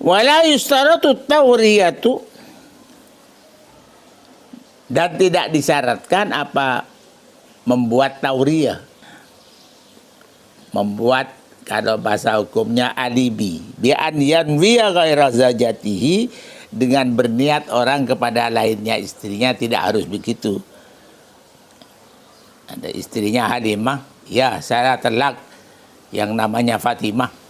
Wala yustaratu tawriyatu, dan tidak disyaratkan apa membuat tauriyah, membuat kalau bahasa hukumnya alibi, bi an yanwiya ghaira zawjatihi, dengan berniat orang kepada lainnya istrinya, tidak harus begitu. Ada istrinya Halimah, ya saya talak yang namanya Fatimah.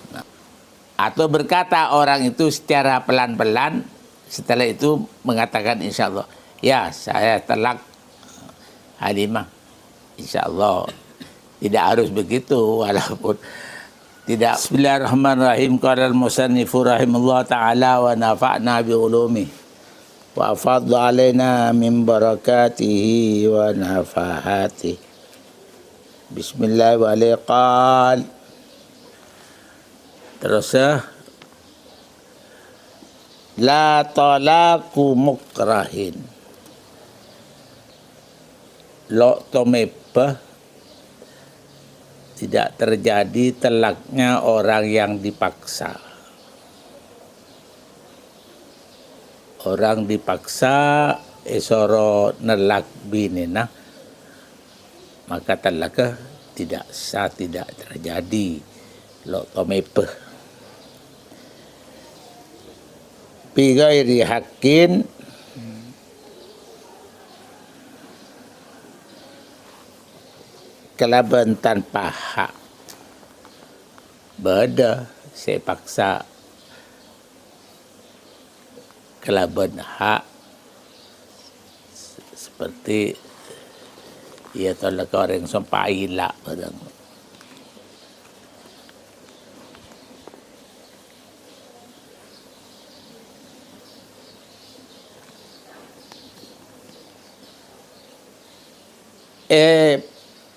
Atau berkata orang itu secara pelan-pelan, setelah itu mengatakan insya Allah, ya saya talak Halimah, insya Allah. Tidak harus begitu, walaupun tidak. Bismillahirrahmanirrahim. Qala al-musannifu rahimahullah ta'ala wa nafa'na bi ulumi wa afadha alaina min barakatihi wa nafahati. Bismillahirrahmanirrahim. Terus la talaku mukrahin, lo tomebah, tidak terjadi talaknya orang yang dipaksa. Orang dipaksa esoro nelak binena, maka talaknya tidak sah, tidak terjadi. Lo tomebah bighairi haqqin, kelaban tanpa hak. Beda saya paksa kelaban hak, seperti ia tolak orang sampai lah barang.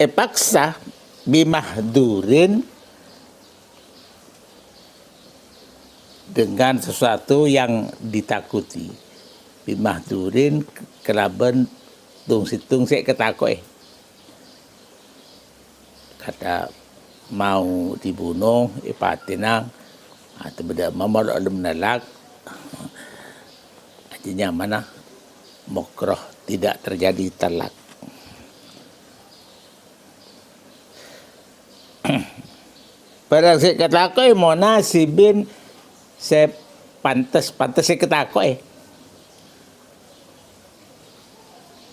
Paksa bimahdurin, dengan sesuatu yang ditakuti. Bimahdurin kelaban tung sik ketakoi. Kata mau dibunuh ipatinang atau beda mamar alam nalak, artinya mana mukroh, tidak terjadi talak. Barang saya katakoy mo nasibin, saya pantas saya katakoy.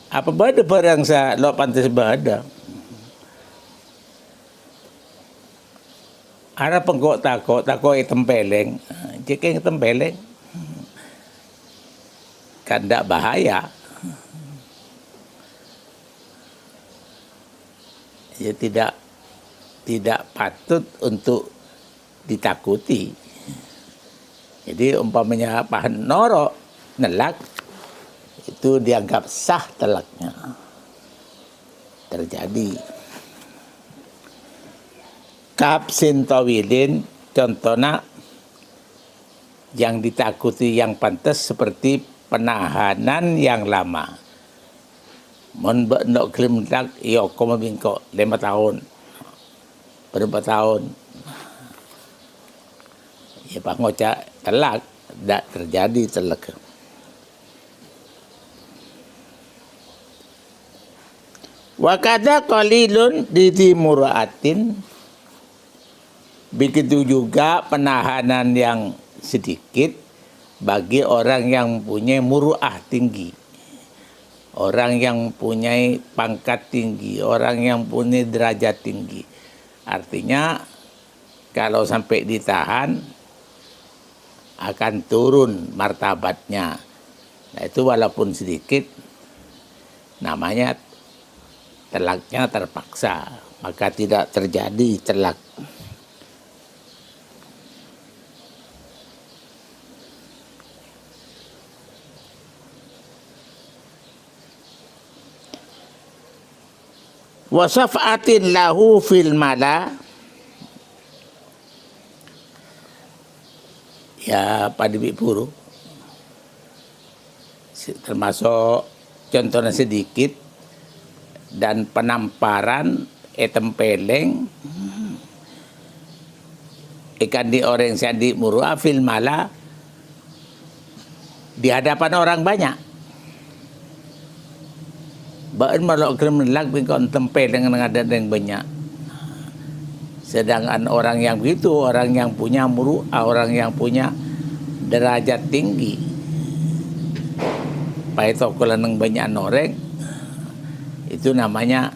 Apa bada barang sa lo pantas bada? Ada penggok tako tempeleng, jika tempeleng, kan tidak bahaya. Ya tidak patut untuk ditakuti. Jadi umpamanya pahan noro nelak, itu dianggap sah telaknya. Terjadi. Kapsin tawilin, contohnya yang ditakuti yang pantas seperti penahanan yang lama. Mon nok klim tak yo komo bingko 5 tahun. Berapa tahun? Ya Pak Ngoca telak, tidak terjadi telak. Wa kadza qalilun di timuraatin, begitu juga penahanan yang sedikit bagi orang yang punya muruah tinggi, orang yang punya pangkat tinggi, orang yang punya derajat tinggi. Artinya kalau sampai ditahan akan turun martabatnya. Nah itu walaupun sedikit, namanya telaknya terpaksa, maka tidak terjadi telak. Wasaf'atin lahu fil mala, ya pada buru, termasuk contohnya sedikit, dan penamparan tempeleng ikan di orang sandi murua fil mala, di hadapan orang banyak. Bahan malok kemenlak bingkon tempel dengan ada yang banyak. Sedangkan orang yang begitu, orang yang punya muru'ah, orang yang punya derajat tinggi, paitokulan ng banyak noreng, itu namanya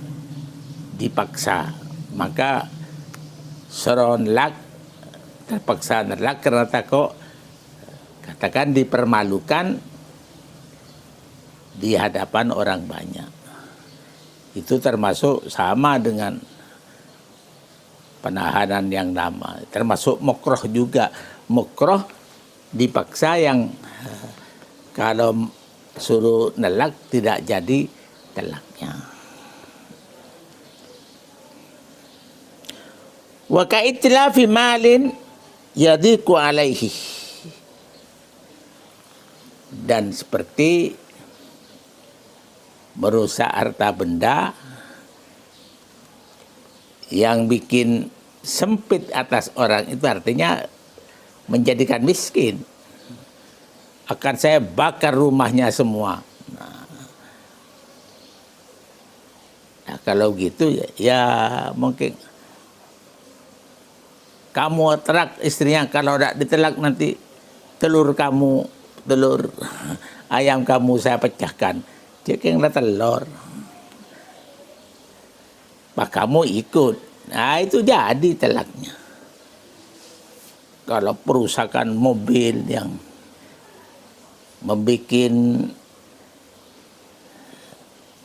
dipaksa. Maka seron lak terpaksa nalak karena takut katakan dipermalukan di hadapan orang banyak. Itu termasuk sama dengan penahanan yang lama. Termasuk mukroh juga. Mukroh dipaksa yang kalau suruh nelak tidak jadi telaknya. Wa ka'itlafi malin yadhiqu alaihi. Dan seperti merusak harta benda yang bikin sempit atas orang, itu artinya menjadikan miskin. Akan saya bakar rumahnya semua. Nah, kalau gitu ya mungkin kamu terak istrinya, kalau tidak ditelak nanti telur ayam kamu saya pecahkan. Cekeng telur. Pak kamu ikut. Nah itu jadi telaknya. Kalau perusakan mobil yang membuat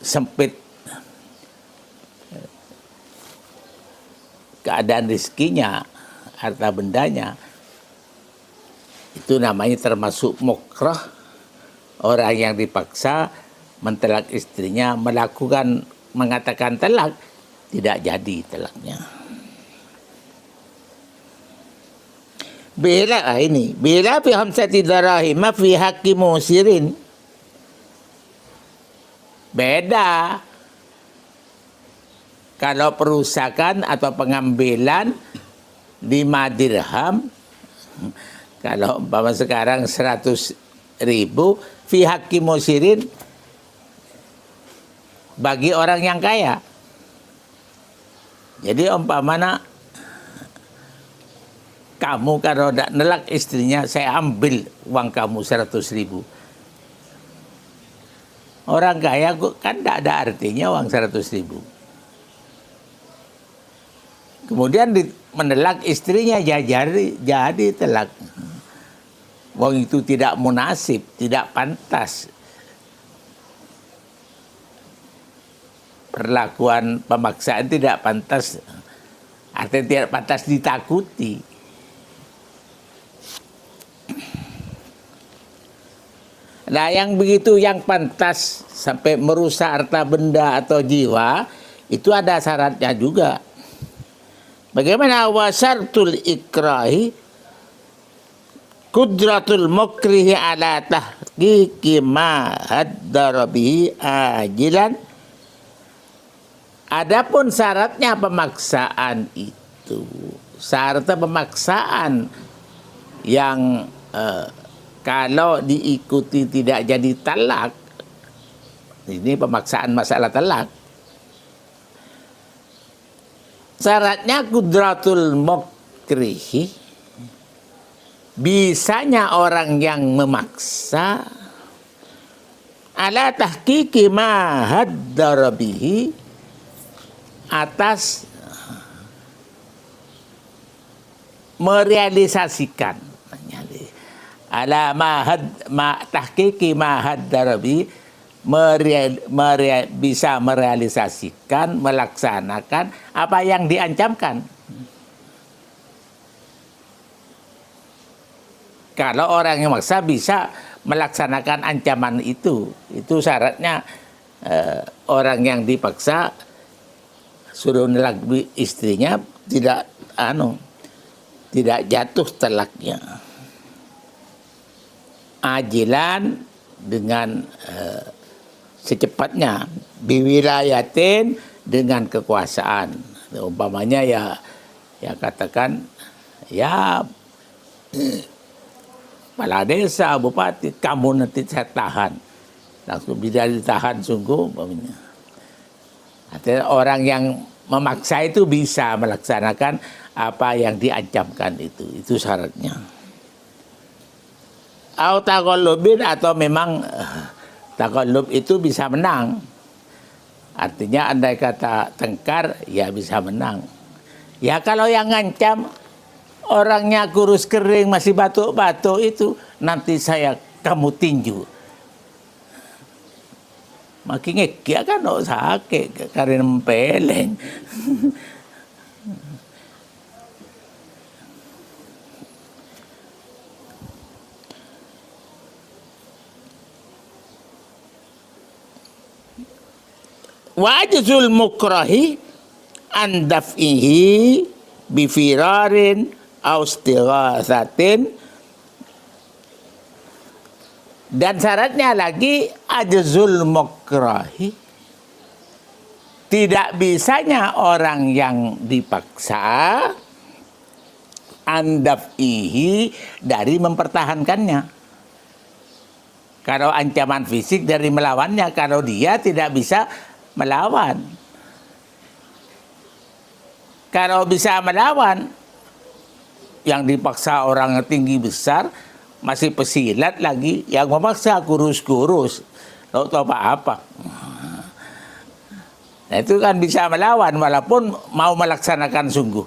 sempit keadaan rezekinya, harta bendanya, itu namanya termasuk mukrah. Orang yang dipaksa mentelak istrinya, mengatakan telak, tidak jadi telaknya. Bila fi hamsati darahim fi haqqi musirin. Beda kalau perusakan atau pengambilan 5 dirham, kalau umpama sekarang 100.000 fi haqqi musirin, bagi orang yang kaya. Jadi umpamanya kamu kalau tidak nelak istrinya, saya ambil uang kamu 100.000. Orang kaya kan tidak ada artinya uang 100.000. Kemudian menelak istrinya jadi telak. Uang itu tidak munasib, tidak pantas. Perlakuan pemaksaan tidak pantas, artinya tidak pantas ditakuti. Nah yang begitu yang pantas sampai merusak harta benda atau jiwa, itu ada syaratnya juga. Bagaimana wasartul ikrahi kudratul mukrihi ala tahqiqi ma haddara bihi ajilan. Adapun syaratnya pemaksaan itu, syarat pemaksaan yang kalau diikuti tidak jadi talak, ini pemaksaan masalah talak. Syaratnya kudratul mukrihi, bisanya orang yang memaksa ala tahqiqi ma haddara bihi, atas merealisasikan ala tahqiqi ma haddara bihi, bisa merealisasikan, melaksanakan apa yang diancamkan. Kalau orang yang maksa bisa melaksanakan ancaman itu syaratnya orang yang dipaksa suruh nelak istrinya tidak jatuh telaknya. Ajilan dengan secepatnya, biwilayatin dengan kekuasaan. Umpamanya ya katakan ya kepala desa, bupati, kamu nanti saya tahan. Langsung bisa ditahan sungguh. Artinya orang yang memaksa itu bisa melaksanakan apa yang diancamkan itu syaratnya. Au taqallubin, atau memang taqallub itu bisa menang. Artinya andai kata tengkar, ya bisa menang. Ya kalau yang ngancam orangnya kurus kering masih batuk-batuk itu, nanti saya kamu tinju. Makin ngekik kan sakit karena mempeleng. Wajzul mukrahi an daf'ihi bifirarin aw istighathatin. Dan syaratnya lagi ajzul mukrahi, tidak bisanya orang yang dipaksa an daf'ihi, dari mempertahankannya. Kalau ancaman fisik dari melawannya, kalau dia tidak bisa melawan. Kalau bisa melawan, yang dipaksa orang tinggi besar, masih pesilat lagi, yang memaksa kurus-kurus, tahu apa-apa. Nah, itu kan bisa melawan walaupun mau melaksanakan sungguh.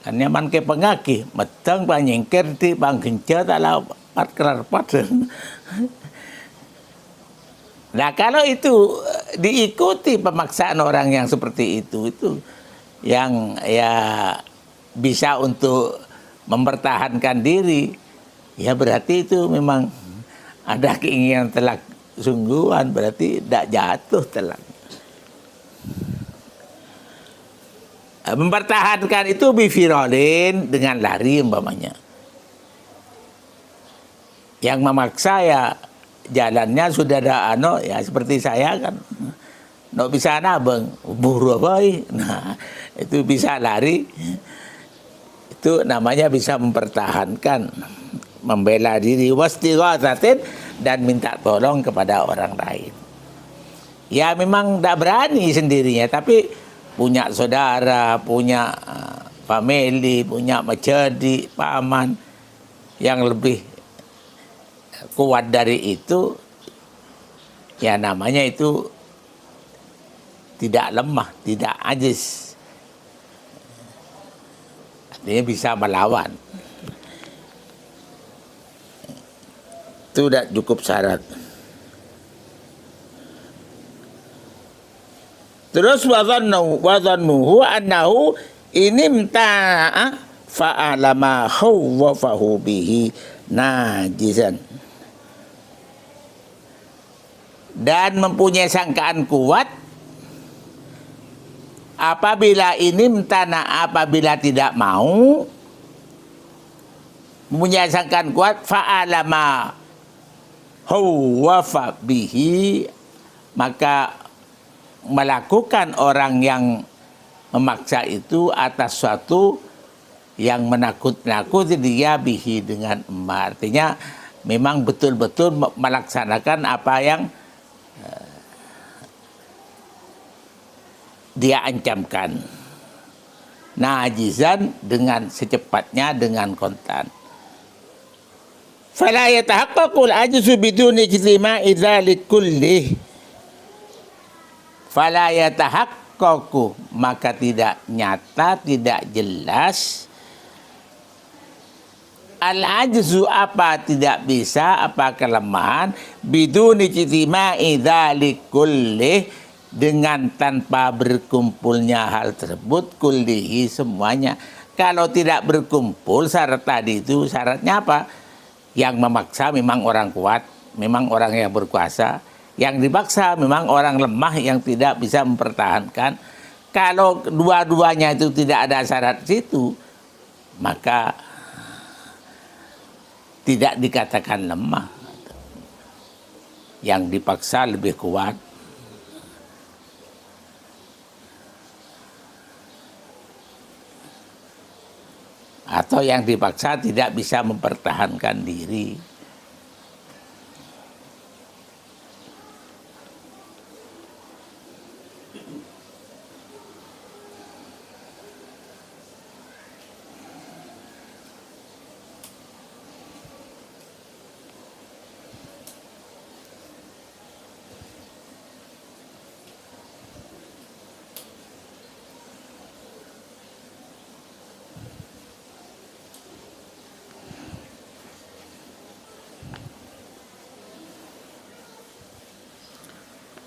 Kan nyaman ke pengaki, meteng panyengker di panggenca tak lapat kerarpat. Nah, kalau itu diikuti pemaksaan orang yang seperti itu yang ya bisa untuk mempertahankan diri, ya berarti itu memang ada keinginan telak sungguhan, berarti tidak jatuh telak. Mempertahankan itu bifirolin, dengan lari umpamanya. Yang memaksa ya jalannya sudah ada ya seperti saya kan, nggak bisa nabeng, buru boy. Nah, itu bisa lari, itu namanya bisa mempertahankan, membela diri, wastighatsatin, dan minta tolong kepada orang lain. Ya memang tidak berani sendirinya, tapi punya saudara, punya family, punya menjadi paman yang lebih kuat dari itu, ya namanya itu tidak lemah, tidak ajiz. Artinya bisa melawan. Itu sudah cukup syarat. Terus wadhannuhu annahu inimta'a fa'alama khawwafahu bihi najizan. Dan mempunyai sangkaan kuat apabila apabila tidak mau, mempunyai sangkaan kuat fa'alama huwafa bihi, maka melakukan orang yang memaksa itu atas suatu yang menakut-nakuti dia bihi, dengan emas. Artinya memang betul-betul melaksanakan apa yang dia ancamkan. Najizan, dengan secepatnya, dengan kontan. Fala yatahaqqaqul ajzu biduni ijtima'i dzalik kullih. Fala yatahaqqaqu, maka tidak nyata, tidak jelas. Al-ajzu, apa tidak bisa, apa kelemahan, biduni ijtima'i dzalik kullih, dengan tanpa berkumpulnya hal tersebut, kullihi, semuanya. Kalau tidak berkumpul syarat tadi itu, syaratnya apa? Yang memaksa memang orang kuat, memang orang yang berkuasa. Yang dipaksa memang orang lemah yang tidak bisa mempertahankan. Kalau dua-duanya itu tidak ada syarat situ, maka tidak dikatakan lemah. Yang dipaksa lebih kuat. atau yang dipaksa tidak bisa mempertahankan diri.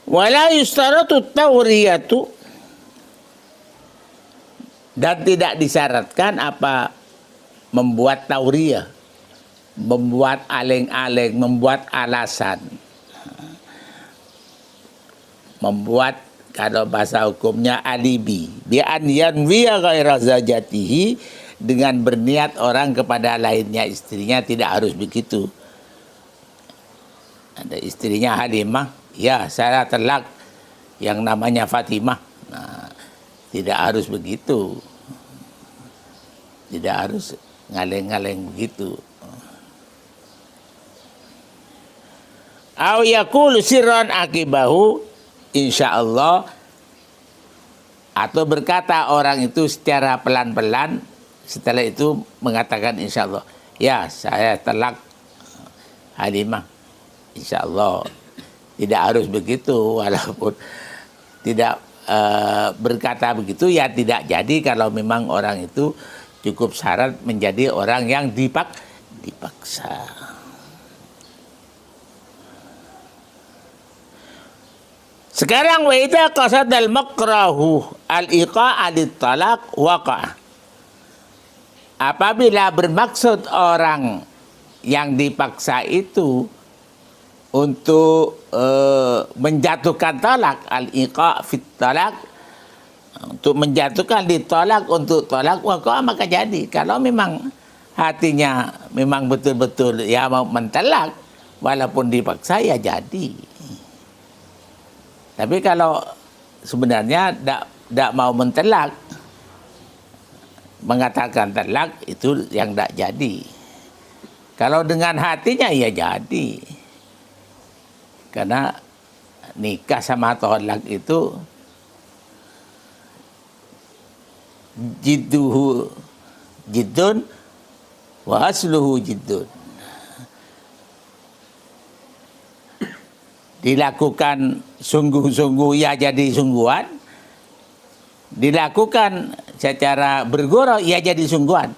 Wala yustaratu tawriyatu, dan tidak disyaratkan apa membuat tauriyah, membuat aleng-aleng, membuat alasan, membuat kalau bahasa hukumnya alibi, bi an yanwiya ghaira zajatihi, dengan berniat orang kepada lainnya istrinya, tidak harus begitu. Ada istrinya Halimah, ya saya telak yang namanya Fatimah. Nah, tidak harus begitu. Tidak harus ngaleng-ngaleng begitu. Aw yaqulu sirran akibahu insyaallah, atau berkata orang itu secara pelan-pelan setelah itu mengatakan insyaallah, ya saya telak Halimah, insyaallah. Tidak harus begitu, walaupun tidak berkata begitu ya tidak jadi kalau memang orang itu cukup syarat menjadi orang yang dipaksa. Sekarang wa idza qasadal makrahu al-iqa'a lit-talaq waqa'a. Apabila bermaksud orang yang dipaksa itu untuk menjatuhkan talak, al-iqa' fit talak, untuk menjatuhkan ditolak untuk tolak, maka jadi. Kalau memang hatinya memang betul-betul ya mau mentalak walaupun dipaksa, ya jadi. Tapi kalau sebenarnya tidak mau mentalak, mengatakan talak, itu yang tidak jadi. Kalau dengan hatinya ya jadi. Karena nikah sama tolak itu jidduhu jiddun wa asluhu jiddun. Dilakukan sungguh-sungguh ya jadi sungguhan. Dilakukan secara bergurau ya jadi sungguhan.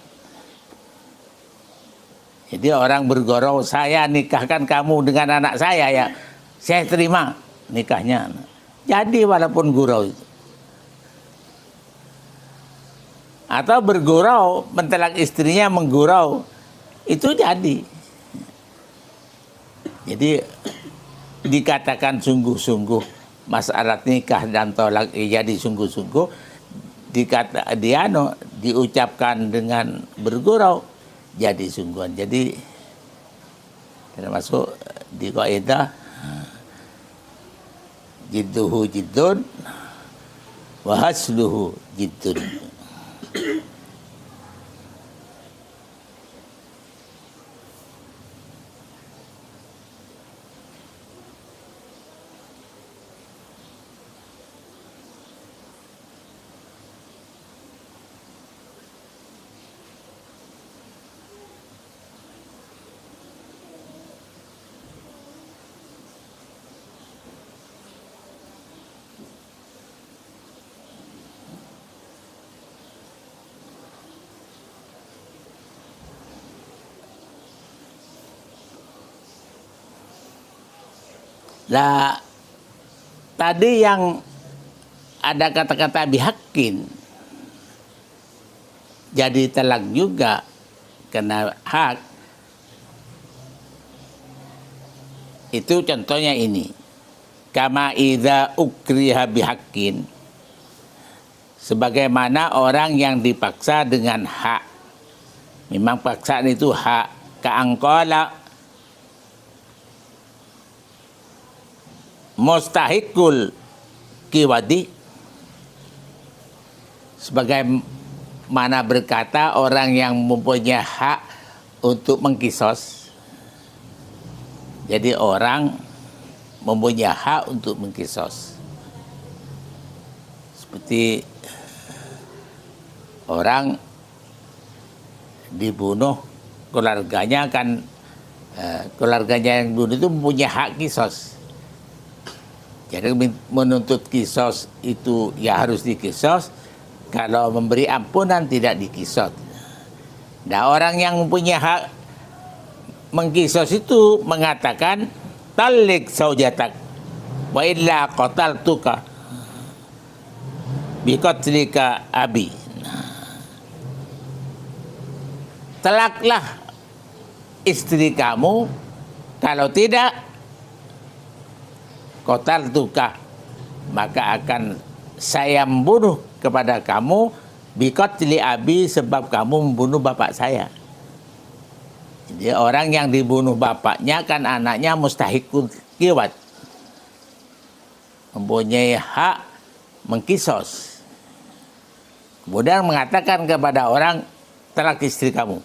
Jadi orang bergurau, saya nikahkan kamu dengan anak saya, ya saya terima nikahnya. Jadi walaupun gurau itu. Atau bergurau, mentalak istrinya menggurau, itu jadi. Jadi dikatakan sungguh-sungguh masalah nikah dan tolak jadi sungguh-sungguh, diucapkan dengan bergurau jadi sungguhan. Jadi termasuk di kaidah jidduhu jiddun wa hasluhu jiddun. Lah tadi yang ada kata-kata bihakin jadi talak juga kena hak. Itu contohnya ini. Kama idza ukriha bihakin. Sebagaimana orang yang dipaksa dengan hak. Memang paksaan itu hak. Ka'angqala mustahikul kiwadi, sebagai mana berkata orang yang mempunyai hak untuk mengkisos. Jadi orang mempunyai hak untuk mengkisos. Seperti orang dibunuh, keluarganya kan keluarganya yang bunuh itu mempunyai hak kisos. Jadi menuntut kisos itu ya harus dikisos. Kalau memberi ampunan tidak dikisos. Nah, orang yang mempunyai hak mengkisos itu mengatakan talik saujatak wa illa qataltuka biqatlika abi. Telaklah istri kamu, kalau tidak qataltuka, maka akan saya membunuh kepada kamu biqatli abi, sebab kamu membunuh bapak saya. Jadi orang yang dibunuh bapaknya kan anaknya mustahikul kiwat, mempunyai hak mengkisos. Kemudian mengatakan kepada orang, talak istri kamu.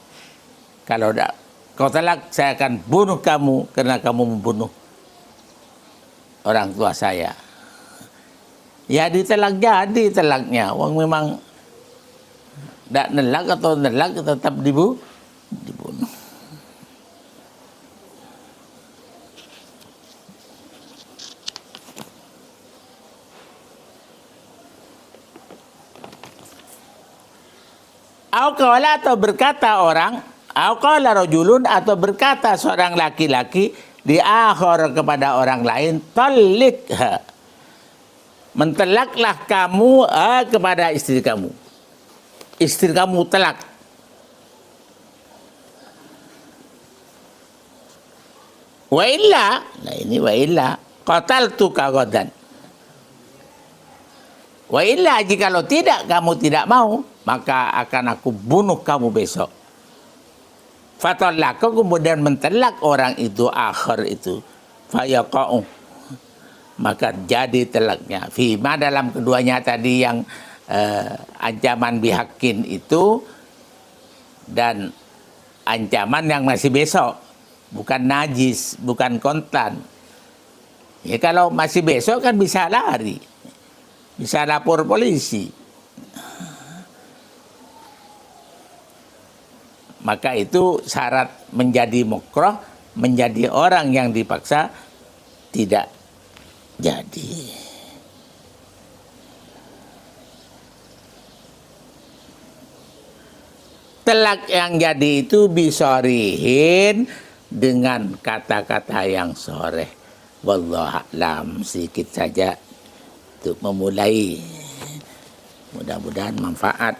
Kalau tidak kau talak, saya akan bunuh kamu karena kamu membunuh orang tua saya. Ya ditelak, jadi telaknya. Wong memang tidak nelak atau nelak tetap dibunuh. Qala, atau berkata orang, qala rajulun, atau berkata seorang laki-laki di akhir kepada orang lain, talikha, mentelaklah kamu kepada istri kamu. Istri kamu telak. Wa illa, nah ini wa illa, qataltuka ghadan. Wa illa, jikalau tidak, kamu tidak mau, maka akan aku bunuh kamu besok. Fatallaka, kemudian mentelak orang itu, akhir itu. Fayaqa'u, maka jadi telaknya. Fima, dalam keduanya tadi yang ancaman bihakin itu, dan ancaman yang masih besok. Bukan najis, bukan kontan. Ya kalau masih besok kan bisa lari. Bisa lapor polisi. Maka itu syarat menjadi mukroh, menjadi orang yang dipaksa, tidak jadi. Telak yang jadi itu bisorihin, dengan kata-kata yang soreh. Wallahu a'lam, sedikit saja untuk memulai. Mudah-mudahan manfaat.